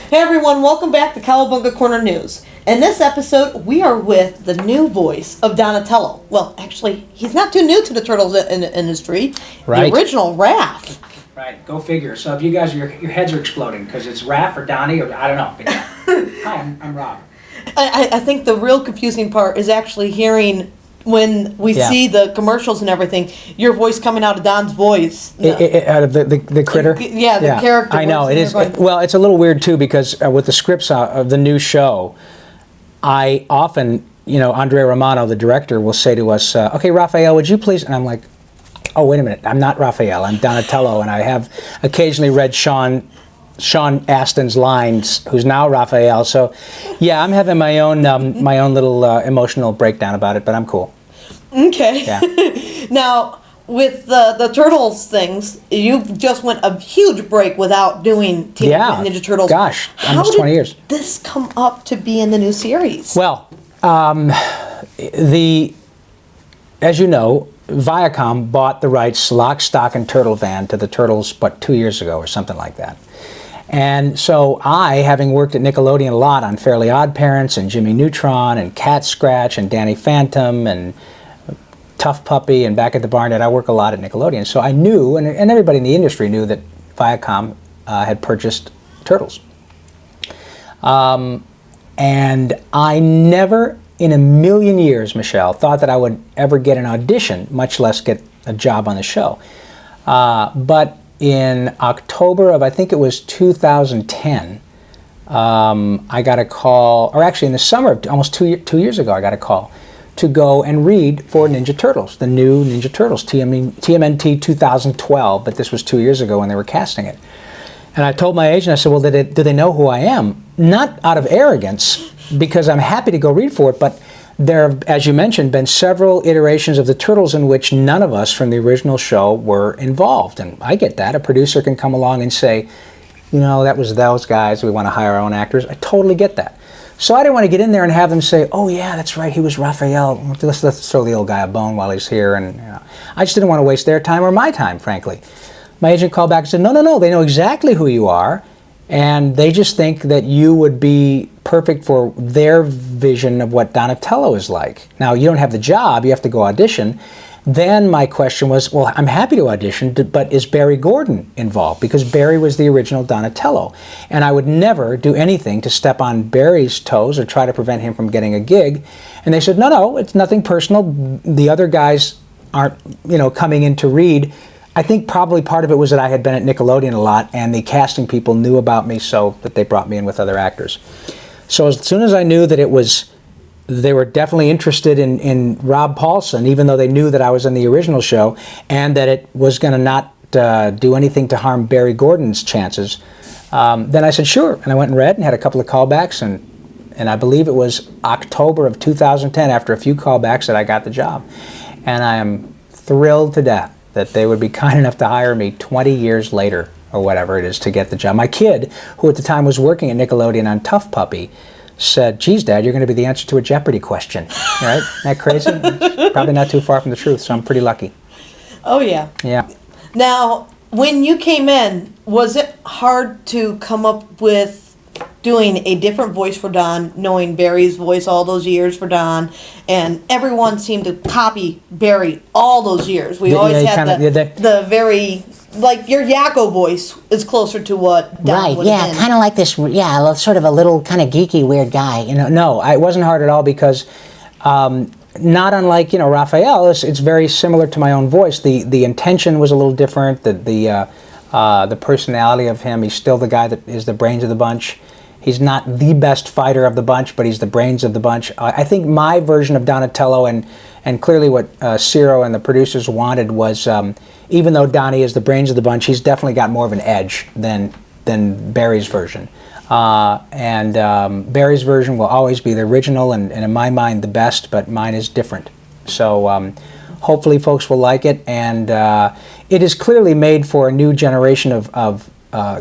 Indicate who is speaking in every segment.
Speaker 1: Hey everyone, welcome back to Cowabunga Corner News. In this episode, we are with the new voice of Donatello. Well, actually, he's not too new to the Turtles industry.
Speaker 2: Right.
Speaker 1: The original Raph.
Speaker 3: Right, go figure. So if you guys, your heads are exploding because it's Raph or Donnie or I don't know. But yeah. Hi, I'm Rob.
Speaker 1: I think the real confusing part is actually hearing when we see the commercials and everything, your voice coming out of Don's voice.
Speaker 2: Out of the critter?
Speaker 1: Yeah, the character.
Speaker 2: I know, it is. Well, it's a little weird too because with the scripts of the new show, I often, Andrea Romano, the director, will say to us, okay, Raphael, would you please? And I'm like, oh, wait a minute, I'm not Raphael, I'm Donatello, and I have occasionally read Sean Astin's lines, who's now Raphael. So, yeah, I'm having my own little emotional breakdown about it, but I'm cool.
Speaker 1: Okay.
Speaker 2: Yeah.
Speaker 1: Now, with the Turtles things, you just went a huge break without doing Teenage Ninja Turtles.
Speaker 2: Gosh, almost 20 years.
Speaker 1: How did this come up to be in the new series?
Speaker 2: Well, as you know, Viacom bought the rights, lock, stock, and turtle van to the Turtles, 2 years ago or something like that. And so I, having worked at Nickelodeon a lot on Fairly Odd Parents and Jimmy Neutron and Cat Scratch and Danny Phantom and Tough Puppy and Back at the Barn, I work a lot at Nickelodeon. So I knew, and everybody in the industry knew, that Viacom had purchased Turtles. And I never in a million years, Michele, thought that I would ever get an audition, much less get a job on the show. But in October of, I think it was 2010, I got a call, or actually in the summer of almost two years ago, I got a call to go and read for Ninja Turtles, the new Ninja Turtles, TMNT 2012, but this was 2 years ago when they were casting it. And I told my agent, I said, well, do they know who I am? Not out of arrogance, because I'm happy to go read for it, but there have, as you mentioned, been several iterations of the Turtles in which none of us from the original show were involved. And I get that. A producer can come along and say, that was those guys, we want to hire our own actors. I totally get that. So I didn't want to get in there and have them say, oh yeah, that's right, he was Raphael. Let's throw the old guy a bone while he's here. And I just didn't want to waste their time or my time, frankly. My agent called back and said, no, they know exactly who you are, and they just think that you would be perfect for their vision of what Donatello is like. Now, you don't have the job, you have to go audition. Then my question was, well, I'm happy to audition, but is Barry Gordon involved? Because Barry was the original Donatello. And I would never do anything to step on Barry's toes or try to prevent him from getting a gig. And they said, no, it's nothing personal. The other guys aren't, coming in to read. I think probably part of it was that I had been at Nickelodeon a lot, and the casting people knew about me, so that they brought me in with other actors. So as soon as I knew that they were definitely interested in Rob Paulsen, even though they knew that I was in the original show, and that it was going to not do anything to harm Barry Gordon's chances, then I said sure, and I went and read and had a couple of callbacks, and I believe it was October of 2010, after a few callbacks, that I got the job. And I am thrilled to death that they would be kind enough to hire me 20 years later, or whatever it is, to get the job. My kid, who at the time was working at Nickelodeon on Tough Puppy, said, geez, Dad, you're going to be the answer to a Jeopardy question. Right? Isn't that crazy? It's probably not too far from the truth, so I'm pretty lucky.
Speaker 1: Oh, yeah.
Speaker 2: Yeah.
Speaker 1: Now, when you came in, was it hard to come up with doing a different voice for Don, knowing Barry's voice all those years for Don, and everyone seemed to copy Barry all those years? We always had the very, like, your Yakko voice is closer to what Don would have been.
Speaker 4: Kind of like this, sort of a little kind of geeky, weird guy.
Speaker 2: No, it wasn't hard at all, because not unlike, Raphael, it's very similar to my own voice. The intention was a little different, the personality of him. He's still the guy that is the brains of the bunch. He's not the best fighter of the bunch, but he's the brains of the bunch. I think my version of Donatello, and clearly what Ciro and the producers wanted, was even though Donnie is the brains of the bunch, he's definitely got more of an edge than Barry's version. And Barry's version will always be the original, and in my mind the best, but mine is different. So hopefully folks will like it, and it is clearly made for a new generation of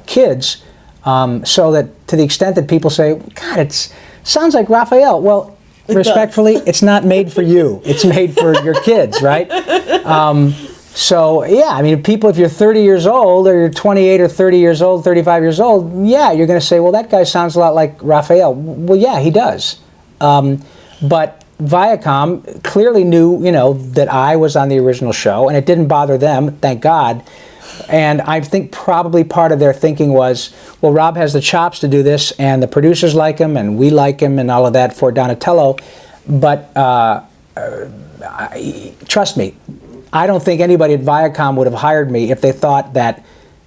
Speaker 2: kids. So that to the extent that people say, God, it sounds like Raphael. Well, respectfully, it's not made for you. It's made for your kids, right? So, yeah, I mean, people, if you're 30 years old, or you're 28 or 30 years old, 35 years old, yeah, you're going to say, well, that guy sounds a lot like Raphael. Well, yeah, he does. But Viacom clearly knew, that I was on the original show, and it didn't bother them, thank God. And I think probably part of their thinking was, well, Rob has the chops to do this, and the producers like him, and we like him, and all of that for Donatello. But trust me, I don't think anybody at Viacom would have hired me if they thought that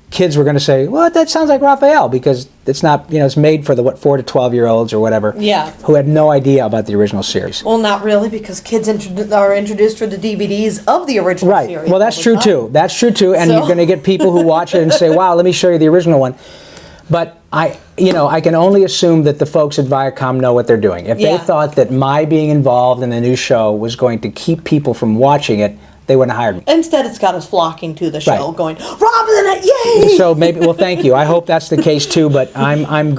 Speaker 2: kids were going to say, well, that sounds like Raphael, because it's not, it's made for the, 4 to 12-year-olds or whatever, who had no idea about the original series.
Speaker 1: Well, not really, because kids are introduced to the DVDs of the original series.
Speaker 2: Right. Well, that's true, too. That's true, too. And you're going to get people who watch it and say, wow, let me show you the original one. But I can only assume that the folks at Viacom know what they're doing. If they thought that my being involved in the new show was going to keep people from watching it, they wouldn't have hired me.
Speaker 1: Instead, it's got us flocking to the show, going, Rob's in it, yay!
Speaker 2: So maybe, well, thank you. I hope that's the case too. But I'm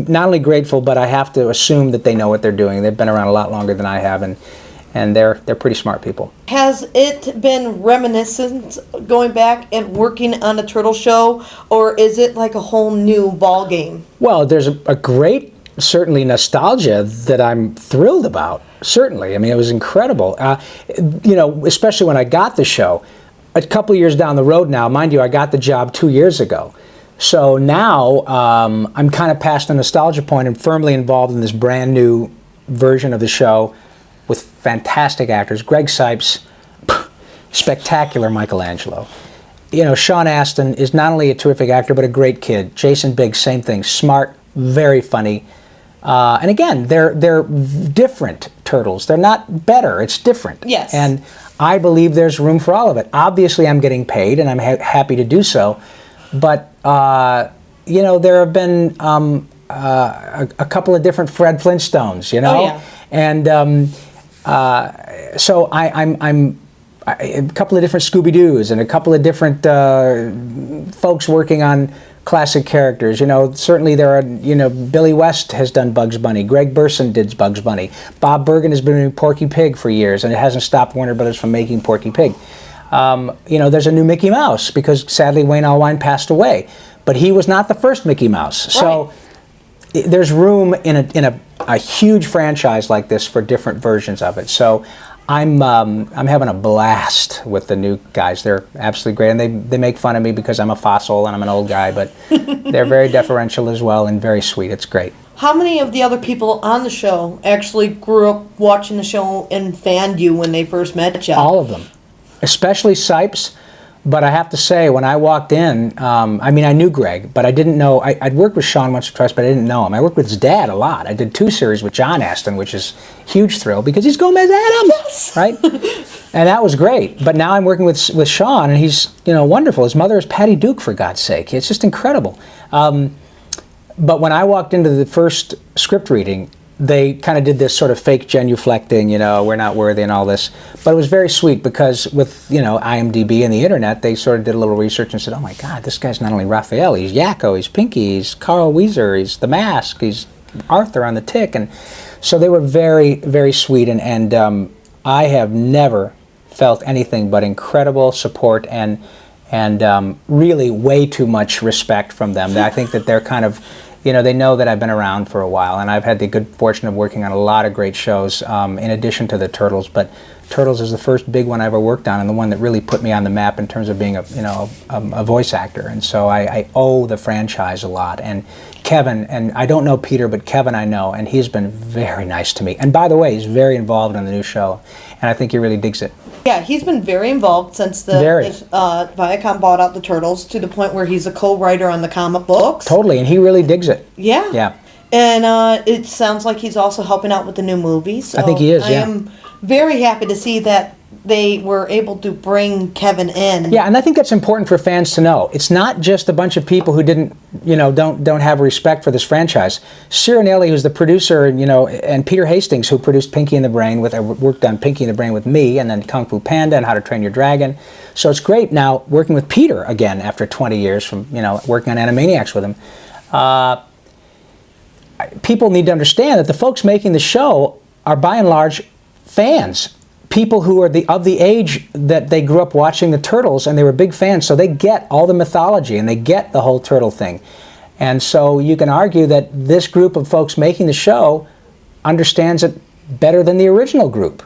Speaker 2: not only grateful, but I have to assume that they know what they're doing. They've been around a lot longer than I have, and they're pretty smart people. Has
Speaker 1: it been reminiscent going back and working on a turtle show, or is it like a whole new ball game?
Speaker 2: Well, there's a great, certainly, nostalgia that I'm thrilled about. Certainly. I mean, it was incredible. Especially when I got the show. A couple of years down the road now, mind you, I got the job 2 years ago. So now I'm kind of past the nostalgia point and firmly involved in this brand new version of the show with fantastic actors. Greg Sipes, spectacular Michelangelo. Sean Astin is not only a terrific actor, but a great kid. Jason Biggs, same thing. Smart, very funny. And again, they're different turtles. They're not better. It's different.
Speaker 1: Yes.
Speaker 2: And I believe there's room for all of it. Obviously, I'm getting paid, and I'm happy to do so. But there have been a couple of different Fred Flintstones.
Speaker 1: Oh, yeah.
Speaker 2: And so I'm a couple of different Scooby-Doos and a couple of different folks working on classic characters. Certainly there are, Billy West has done Bugs Bunny. Greg Burson did Bugs Bunny. Bob Bergen has been doing Porky Pig for years, and it hasn't stopped Warner Brothers from making Porky Pig. There's a new Mickey Mouse, because sadly Wayne Allwine passed away. But he was not the first Mickey Mouse. So there's room in a huge franchise like this for different versions of it. So I'm having a blast with the new guys. They're absolutely great, and they make fun of me because I'm a fossil and I'm an old guy, but they're very deferential as well and very sweet. It's great.
Speaker 1: How many of the other people on the show actually grew up watching the show and fanned you when they first met you?
Speaker 2: All of them, especially Sipes. But I have to say, when I walked in, I knew Greg, but I didn't know. I'd worked with Sean once or twice, but I didn't know him. I worked with his dad a lot. I did 2 series with John Astin, which is a huge thrill because he's Gomez Addams,
Speaker 1: yes.
Speaker 2: Right? And that was great. But now I'm working with Sean, and he's wonderful. His mother is Patty Duke, for God's sake. It's just incredible. But when I walked into the first script reading, they kind of did this sort of fake genuflecting, we're not worthy and all this. But it was very sweet because with, IMDb and the internet, they sort of did a little research and said, oh my God, this guy's not only Raphael, he's Yakko, he's Pinky, he's Carl Weezer, he's The Mask, he's Arthur on The Tick. And so they were very, very sweet. And I have never felt anything but incredible support and really way too much respect from them. I think that they're kind of, they know that I've been around for a while, and I've had the good fortune of working on a lot of great shows in addition to the Turtles. But Turtles is the first big one I ever worked on, and the one that really put me on the map in terms of being a voice actor. And so I owe the franchise a lot. And Kevin, and I don't know Peter, but Kevin I know, and he's been very nice to me. And by the way, he's very involved in the new show, and I think he really digs it.
Speaker 1: Yeah, he's been very involved since Viacom bought out the Turtles, to the point where he's a co-writer on the comic books.
Speaker 2: Totally, and he really digs it.
Speaker 1: Yeah.
Speaker 2: Yeah.
Speaker 1: And it sounds like he's also helping out with the new movie. So
Speaker 2: I think he is, yeah.
Speaker 1: I am very happy to see that they were able to bring Kevin in.
Speaker 2: Yeah, and I think that's important for fans to know. It's not just a bunch of people who don't have respect for this franchise. Cirinelli, who's the producer, and Peter Hastings, who produced Pinky and the Brain, worked on Pinky and the Brain with me, and then Kung Fu Panda and How to Train Your Dragon. So it's great now working with Peter again after 20 years from working on Animaniacs with him. People need to understand that the folks making the show are by and large fans. people who are of the age that they grew up watching the Turtles, and they were big fans, so they get all the mythology and they get the whole turtle thing. And so you can argue that this group of folks making the show understands it better than the original group.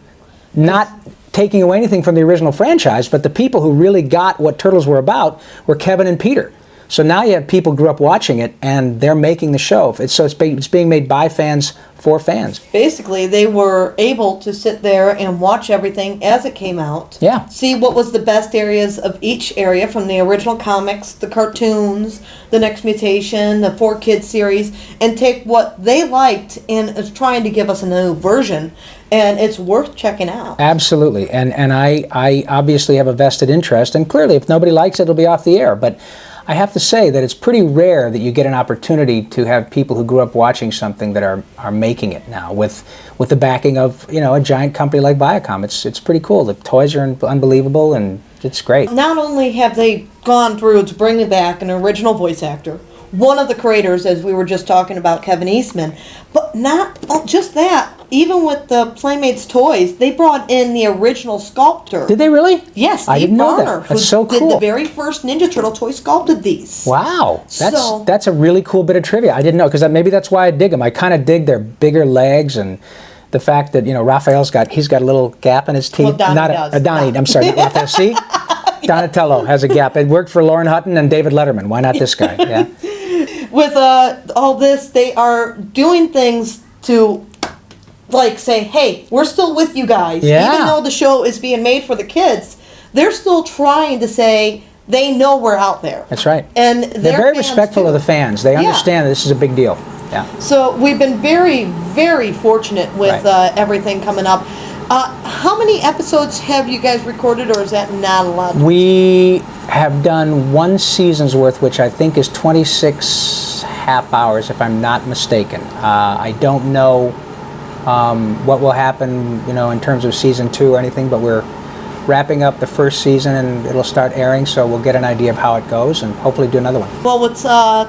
Speaker 2: Not taking away anything from the original franchise, but the people who really got what Turtles were about were Kevin and Peter. So now you have people who grew up watching it, and they're making the show. It's being made by fans for fans.
Speaker 1: Basically, they were able to sit there and watch everything as it came out.
Speaker 2: Yeah.
Speaker 1: See what was the best areas of each area, from the original comics, the cartoons, the Next Mutation, the 4Kids series, and take what they liked and is trying to give us a new version. And it's worth checking out.
Speaker 2: Absolutely. And I obviously have a vested interest, and clearly if nobody likes it, it'll be off the air. But I have to say that it's pretty rare that you get an opportunity to have people who grew up watching something that are making it now with the backing of, you know, a giant company like Viacom. It's pretty cool. The toys are unbelievable, and it's great.
Speaker 1: Not only have they gone through to bring back an original voice actor, one of the creators, as we were just talking about, Kevin Eastman, but not just that. Even with the Playmates toys, they brought in the original sculptor.
Speaker 2: Did they really?
Speaker 1: Yes,
Speaker 2: I
Speaker 1: Steve
Speaker 2: didn't know
Speaker 1: Garner,
Speaker 2: that. That's
Speaker 1: who
Speaker 2: so cool.
Speaker 1: did the very first Ninja Turtle toy, sculpted these.
Speaker 2: Wow,
Speaker 1: So-
Speaker 2: that's a really cool bit of trivia. I didn't know, because maybe that's why I dig them. I kind of dig their bigger legs and the fact that, you know, Raphael's got a little gap in his teeth.
Speaker 1: Well, Donnie
Speaker 2: not
Speaker 1: does.
Speaker 2: Donnie, I'm sorry, not Raphael. See, Donatello has a gap. It worked for Lauren Hutton and David Letterman. Why not this guy? Yeah.
Speaker 1: With all this, they are doing things to, like, say, hey, we're still with you guys.
Speaker 2: Yeah.
Speaker 1: Even though the show is being made for the kids, they're still trying to say they know we're out there.
Speaker 2: That's right.
Speaker 1: And
Speaker 2: They're very respectful of the fans. They understand that this is a big deal. Yeah.
Speaker 1: So we've been very, very fortunate with
Speaker 2: Right.
Speaker 1: everything coming up. How many episodes have you guys recorded, or is that not allowed?
Speaker 2: We have done one season's worth, which I think is 26 half hours, if I'm not mistaken. I don't know what will happen, you know, in terms of season 2 or anything, but we're wrapping up the first season and it'll start airing, so we'll get an idea of how it goes and hopefully do another one.
Speaker 1: Well, with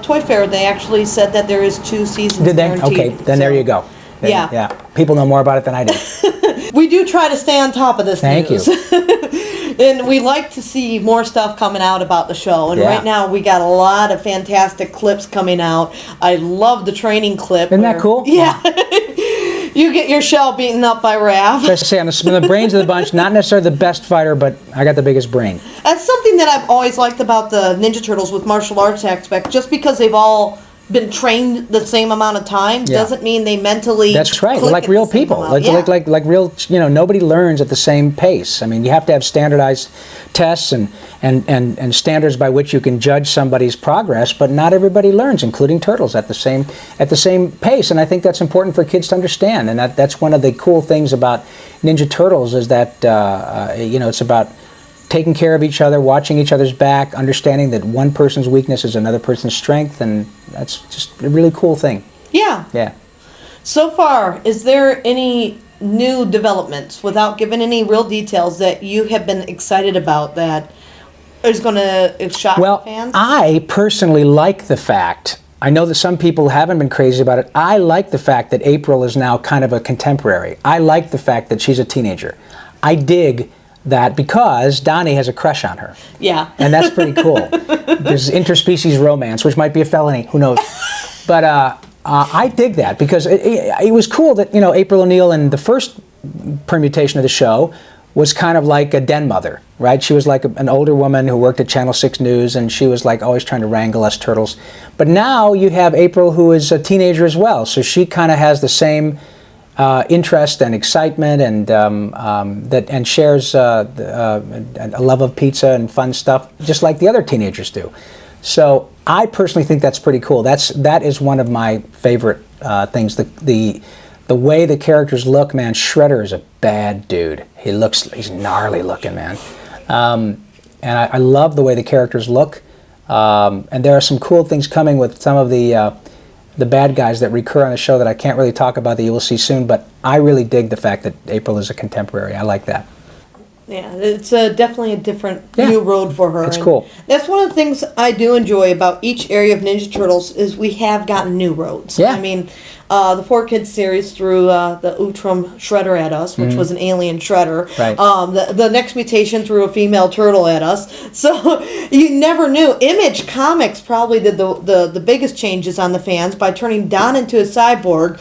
Speaker 1: Toy Fair, they actually said that there is 2 seasons
Speaker 2: Did they?
Speaker 1: guaranteed.
Speaker 2: Okay, then there
Speaker 1: So,
Speaker 2: you go.
Speaker 1: Yeah.
Speaker 2: Yeah. People know more about it than I do.
Speaker 1: We do try to stay on top of this
Speaker 2: Thank
Speaker 1: news. And we like to see more stuff coming out about the show. And
Speaker 2: Yeah.
Speaker 1: right now we got a lot of fantastic clips coming out. I love the training clip.
Speaker 2: Isn't that cool?
Speaker 1: Yeah. You get your shell beaten up by Raph.
Speaker 2: Let's say I'm the brains of the bunch, not necessarily the best fighter, but I got the biggest brain.
Speaker 1: That's something that I've always liked about the Ninja Turtles with martial arts aspect. Just because they've all been trained the same amount of time
Speaker 2: Yeah.
Speaker 1: doesn't mean they mentally.
Speaker 2: That's right. We're
Speaker 1: click
Speaker 2: like
Speaker 1: at
Speaker 2: real
Speaker 1: the same
Speaker 2: people.
Speaker 1: amount.
Speaker 2: Like real. You know, nobody learns at the same pace. I mean, you have to have standardized tests and standards by which you can judge somebody's progress. But not everybody learns, including turtles, at the same pace. And I think that's important for kids to understand. And that's one of the cool things about Ninja Turtles is that you know, it's about taking care of each other, watching each other's back, understanding that one person's weakness is another person's strength, and that's just a really cool thing.
Speaker 1: Yeah.
Speaker 2: Yeah.
Speaker 1: So far, is there any new developments, without giving any real details, that you have been excited about that is going to shock
Speaker 2: Well,
Speaker 1: fans?
Speaker 2: I personally like the fact, I know that some people haven't been crazy about it, I like the fact that April is now kind of a contemporary. I like the fact that she's a teenager. I dig that because Donnie has a crush on her.
Speaker 1: Yeah.
Speaker 2: And that's pretty cool. There's interspecies romance, which might be a felony, who knows. But I dig that because it was cool that, you know, April O'Neil in the first permutation of the show was kind of like a den mother, right? She was like an older woman who worked at Channel 6 News, and she was like always trying to wrangle us turtles. But now you have April, who is a teenager as well, so she kind of has the same interest and excitement, and shares a love of pizza and fun stuff, just like the other teenagers do. So I personally think that's pretty cool. That is one of my favorite things. The way the characters look, man. Shredder is a bad dude. He's gnarly looking, man. And I love the way the characters look. And there are some cool things coming with some of the bad guys that recur on the show that I can't really talk about, that you will see soon. But I really dig the fact that April is a contemporary. I like that.
Speaker 1: Yeah, it's definitely a different
Speaker 2: Yeah.
Speaker 1: new road for her.
Speaker 2: It's
Speaker 1: and
Speaker 2: cool.
Speaker 1: That's one of the things I do enjoy about each area of Ninja Turtles is we have gotten new roads.
Speaker 2: Yeah.
Speaker 1: I mean, the 4Kids series threw the Utrum Shredder at us, which was an alien Shredder.
Speaker 2: Right.
Speaker 1: The Next Mutation threw a female turtle at us. So you never knew. Image Comics probably did the biggest changes on the fans by turning Don into a cyborg,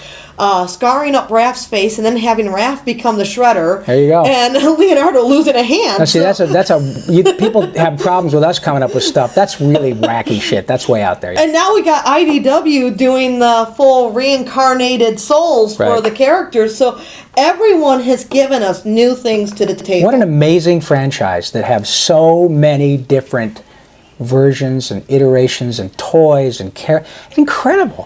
Speaker 1: scarring up Raph's face, and then having Raph become the Shredder.
Speaker 2: There you go.
Speaker 1: And Leonardo losing a hand.
Speaker 2: Now, see, people have problems with us coming up with stuff. That's really wacky shit. That's way out there.
Speaker 1: And now we got IDW doing the full reincarnated souls for
Speaker 2: Right.
Speaker 1: the characters. So everyone has given us new things to the table.
Speaker 2: What an amazing franchise that have so many different versions and iterations and toys and incredible.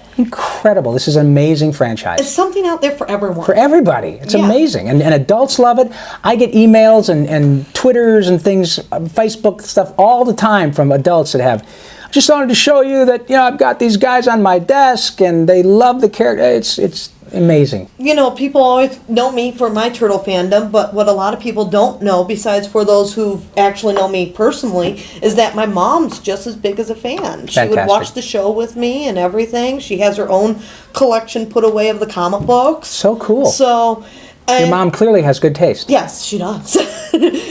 Speaker 2: This is an amazing franchise.
Speaker 1: It's something out there for everyone.
Speaker 2: For everybody. It's
Speaker 1: Yeah.
Speaker 2: amazing. And adults love it. I get emails and Twitters and things, Facebook stuff all the time from adults that have, I just wanted to show you that, I've got these guys on my desk and they love the character. It's amazing.
Speaker 1: People always know me for my turtle fandom, but what a lot of people don't know, besides for those who actually know me personally, is that my mom's just as big as a fan. She would
Speaker 2: Fantastic.
Speaker 1: watch the show with me and everything. She has her own collection put away of the comic books.
Speaker 2: So cool.
Speaker 1: So,
Speaker 2: Your
Speaker 1: and-
Speaker 2: mom clearly has good taste.
Speaker 1: Yes, she does.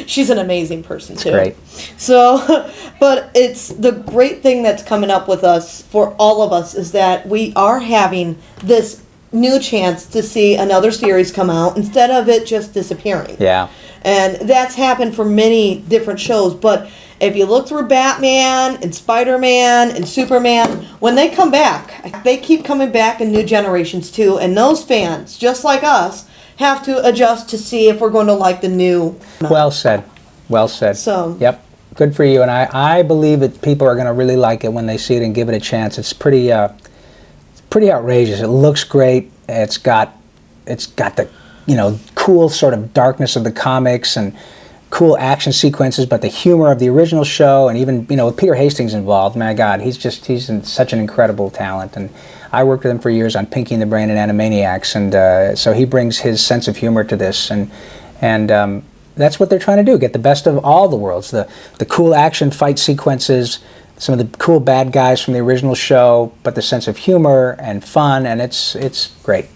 Speaker 1: She's an amazing person too.
Speaker 2: great.
Speaker 1: So, but it's the great thing that's coming up with us for all of us is that we are having this new chance to see another series come out instead of it just disappearing.
Speaker 2: Yeah.
Speaker 1: And that's happened for many different shows, but if you look through Batman and Spider-Man and Superman, when they come back, they keep coming back in new generations too, and those fans, just like us, have to adjust to see if we're going to like the new.
Speaker 2: Well said. Well said.
Speaker 1: So-
Speaker 2: Yep. Good for you. And I believe that people are going to really like it when they see it and give it a chance. It's pretty outrageous. It looks great. It's got the cool sort of darkness of the comics and cool action sequences, but the humor of the original show, and even with Peter Hastings involved, my God, he's such an incredible talent. And I worked with him for years on Pinky and the Brain and Animaniacs, and so he brings his sense of humor to this, and that's what they're trying to do: get the best of all the worlds, the cool action fight sequences, some of the cool bad guys from the original show, but the sense of humor and fun, and it's great.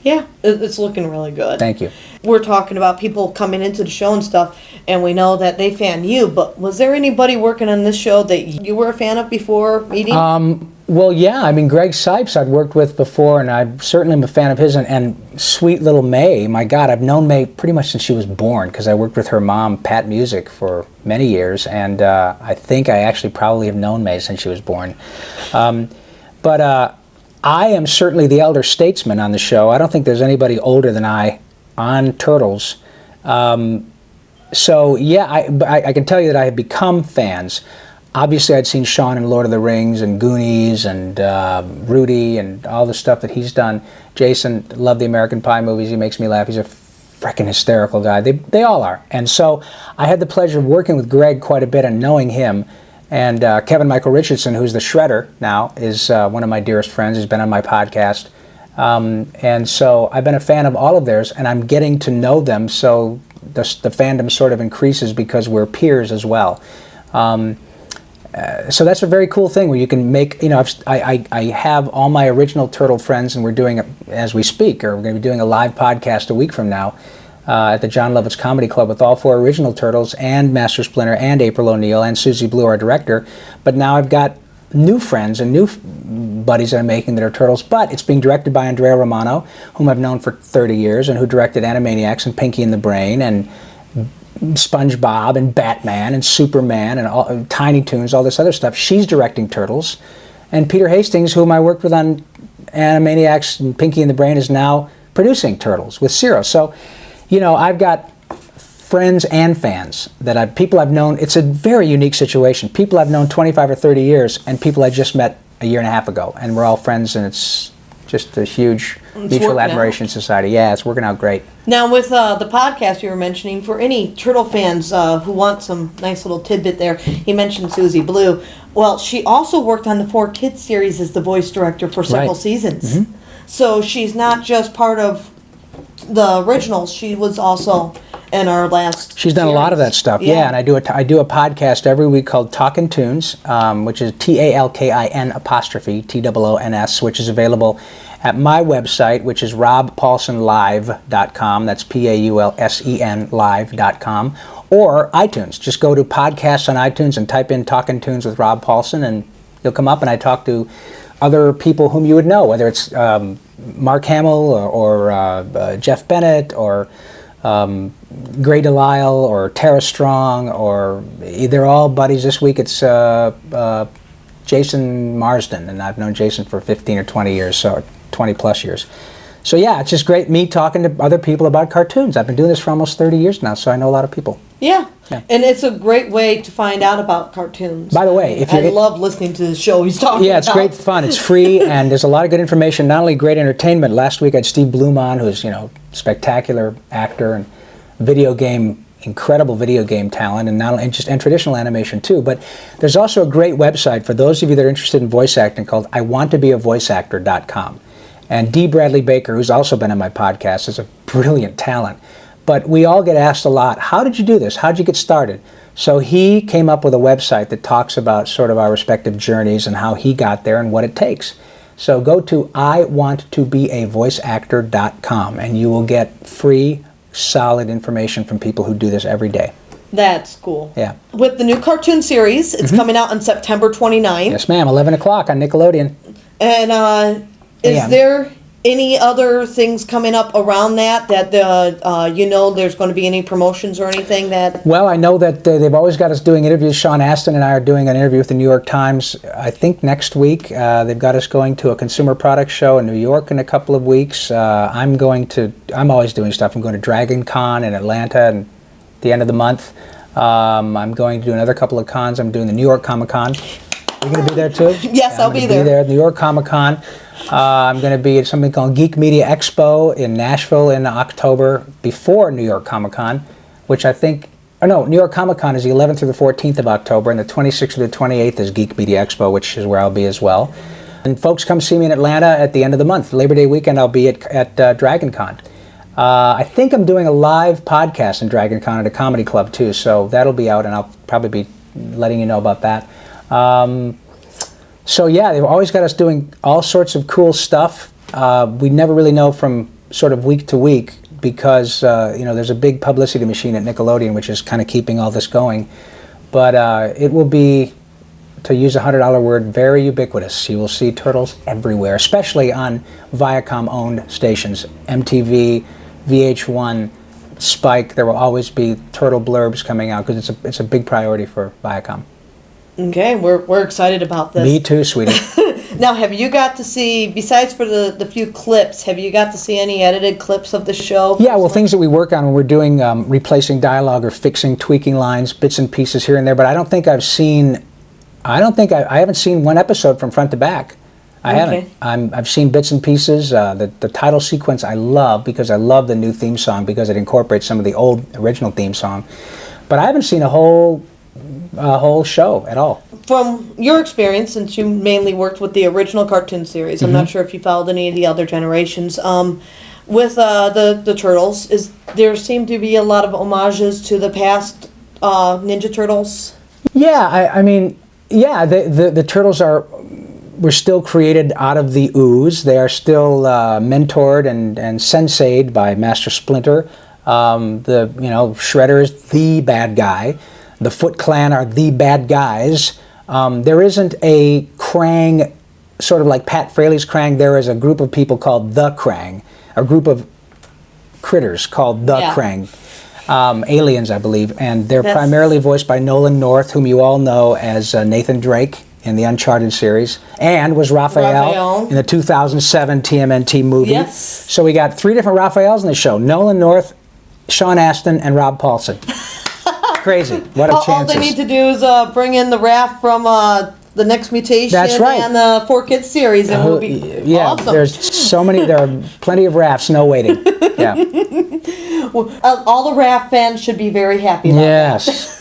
Speaker 1: Yeah, it's looking really good.
Speaker 2: Thank you.
Speaker 1: We're talking about people coming into the show and stuff, and we know that they fan you, but was there anybody working on this show that you were a fan of before meeting?
Speaker 2: Well, yeah, I mean, Greg Sipes I'd worked with before, and I certainly am a fan of his, and sweet little May, my God, I've known May pretty much since she was born, because I worked with her mom, Pat Music, for many years, and I think I actually probably have known May since she was born. But I am certainly the elder statesman on the show. I don't think there's anybody older than I on Turtles. So, yeah, I can tell you that I have become fans. Obviously, I'd seen Sean in Lord of the Rings and Goonies and Rudy and all the stuff that he's done. Jason, loved the American Pie movies. He makes me laugh. He's a freaking hysterical guy. They all are. And so I had the pleasure of working with Greg quite a bit and knowing him. And Kevin Michael Richardson, who's the Shredder now, is one of my dearest friends. He's been on my podcast. And so I've been a fan of all of theirs, and I'm getting to know them, so the fandom sort of increases because we're peers as well. So that's a very cool thing where you can make, I have all my original Turtle friends, and we're doing it as we speak, or we're going to be doing a live podcast a week from now at the John Lovitz Comedy Club with all 4 original Turtles and Master Splinter and April O'Neil and Susie Blue, our director. But now I've got new friends and new buddies that I'm making that are Turtles, but it's being directed by Andrea Romano, whom I've known for 30 years and who directed Animaniacs and Pinky and the Brain and SpongeBob and Batman and Superman and Tiny Toons, all this other stuff. She's directing Turtles. And Peter Hastings, whom I worked with on Animaniacs and Pinky and the Brain, is now producing Turtles with Zero. So, I've got friends and fans people I've known. It's a very unique situation. People I've known 25 or 30 years and people I just met a year and a half ago. And we're all friends, and it's just a huge mutual admiration society. Yeah, it's working out great.
Speaker 1: Now, with the podcast you were mentioning, for any Turtle fans who want some nice little tidbit there, you mentioned Susie Blue. Well, she also worked on the 4Kids series as the voice director for several seasons. Mm-hmm. So she's not just part of the originals, she was also in our last.
Speaker 2: She's done a lot of that stuff, yeah. And I do a podcast every week called Talkin Toons, which is TALKIN''TOONS, which is available at my website, which is robpaulsenlive.com. That's PAULSEN live.com, or iTunes. Just go to podcasts on iTunes and type in Talkin Toons with Rob Paulsen, and you'll come up, and I talk to other people whom you would know, whether it's Mark Hamill or Jeff Bennett or Gray Delisle or Tara Strong, or they're all buddies. This week it's Jason Marsden, and I've known Jason for 15 or 20 years, so 20 plus years. So yeah, it's just great me talking to other people about cartoons. I've been doing this for almost 30 years now, so I know a lot of people.
Speaker 1: Yeah. And it's a great way to find out about cartoons.
Speaker 2: By the way, if you
Speaker 1: love listening to the show he's talking about.
Speaker 2: Yeah, it's great fun. It's free, and there's a lot of good information, not only great entertainment. Last week I had Steve Bloom on, who's, spectacular actor and incredible video game talent, and traditional animation too. But there's also a great website for those of you that are interested in voice acting called iwanttobeavoiceactor.com. And D. Bradley Baker, who's also been on my podcast, is a brilliant talent. But we all get asked a lot, how did you do this? How did you get started? So he came up with a website that talks about sort of our respective journeys and how he got there and what it takes. So go to iwanttobeavoiceactor.com, and you will get free, solid information from people who do this every day.
Speaker 1: That's cool.
Speaker 2: Yeah.
Speaker 1: With the new cartoon series, it's coming out on September 29th.
Speaker 2: Yes, ma'am. 11 o'clock on Nickelodeon.
Speaker 1: And is there any other things coming up around that there's going to be any promotions or anything that...
Speaker 2: Well, I know that they've always got us doing interviews. Sean Astin and I are doing an interview with the New York Times, I think next week. They've got us going to a consumer products show in New York in a couple of weeks. I'm always doing stuff. I'm going to Dragon Con in Atlanta at the end of the month. I'm going to do another couple of cons. I'm doing the New York Comic Con. You're going to be there too?
Speaker 1: Yes, I'll be there.
Speaker 2: New York Comic Con. I'm going to be at something called Geek Media Expo in Nashville in October before New York Comic Con, which I think, New York Comic Con is the 11th through the 14th of October, and the 26th through the 28th is Geek Media Expo, which is where I'll be as well. And folks, come see me in Atlanta at the end of the month. Labor Day weekend, I'll be at Dragon Con. I think I'm doing a live podcast in Dragon Con at a comedy club too, so that'll be out, and I'll probably be letting you know about that. So yeah, they've always got us doing all sorts of cool stuff. We never really know from sort of week to week because there's a big publicity machine at Nickelodeon which is kind of keeping all this going. But it will be, to use a $100 word, very ubiquitous. You will see turtles everywhere, especially on Viacom-owned stations, MTV, VH1, Spike. There will always be turtle blurbs coming out because it's a big priority for Viacom.
Speaker 1: Okay, we're excited about this.
Speaker 2: Me too, sweetie.
Speaker 1: Now, have you got to see, besides for the few clips, have you got to see any edited clips of the show?
Speaker 2: Yeah, well, things that we work on when we're doing replacing dialogue or fixing, tweaking lines, bits and pieces here and there. But I haven't seen one episode from front to back. I haven't. I've seen bits and pieces. The title sequence I love because I love the new theme song because it incorporates some of the old original theme song. But I haven't seen a whole show at all.
Speaker 1: From your experience, since you mainly worked with the original cartoon series, I'm not sure if you followed any of the other generations. With the Turtles, there seem to be a lot of homages to the past Ninja Turtles?
Speaker 2: Yeah, the Turtles were still created out of the ooze. They are still mentored and sensei'd by Master Splinter. Shredder is the bad guy. The Foot Clan are the bad guys. There isn't a Krang, sort of like Pat Fraley's Krang. There is a group of people called the Krang, a group of critters called the Krang, aliens, I believe, and they're primarily voiced by Nolan North, whom you all know as Nathan Drake in the Uncharted series, and was Raphael in the 2007 TMNT movie.
Speaker 1: Yes.
Speaker 2: So we got 3 different Raphaels in the show: Nolan North, Sean Astin, and Rob Paulsen. Crazy. What a chance.
Speaker 1: All they need to do is bring in the Raph from the Next Mutation.
Speaker 2: That's right.
Speaker 1: And the 4Kids series, and we'll be awesome.
Speaker 2: There are plenty of Raphs, no waiting. Yeah.
Speaker 1: Well, all the Raph fans should be very happy about that.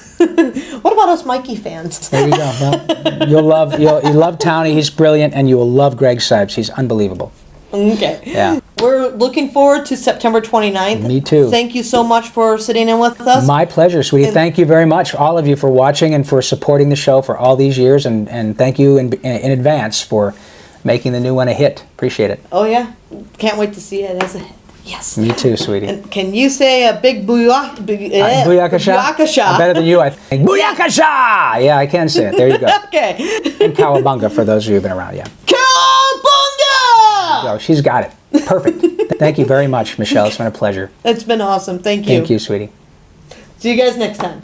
Speaker 1: What about us Mikey fans?
Speaker 2: There you go. Well, you'll love Townie. He's brilliant, and you will love Greg Sipes. He's unbelievable.
Speaker 1: Okay.
Speaker 2: Yeah.
Speaker 1: We're looking forward to September 29th.
Speaker 2: Me too.
Speaker 1: Thank you so much for sitting in with us.
Speaker 2: My pleasure, sweetie. Thank you very much, all of you, for watching and for supporting the show for all these years. And thank you in advance for making the new one a hit. Appreciate it.
Speaker 1: Oh, yeah. Can't wait to see it as a hit. Yes.
Speaker 2: Me too, sweetie.
Speaker 1: And can you say a big booyakasha?
Speaker 2: Booyakasha? I'm better than you, I think. Booyakasha! Yeah, I can say it. There you go.
Speaker 1: Okay.
Speaker 2: And Cowabunga, for those of you who've been around, yeah.
Speaker 1: Cowabunga!
Speaker 2: Oh, she's got it. Perfect. Thank you very much, Michelle. It's been a pleasure.
Speaker 1: It's been awesome. Thank you.
Speaker 2: Thank you, sweetie.
Speaker 1: See you guys next time.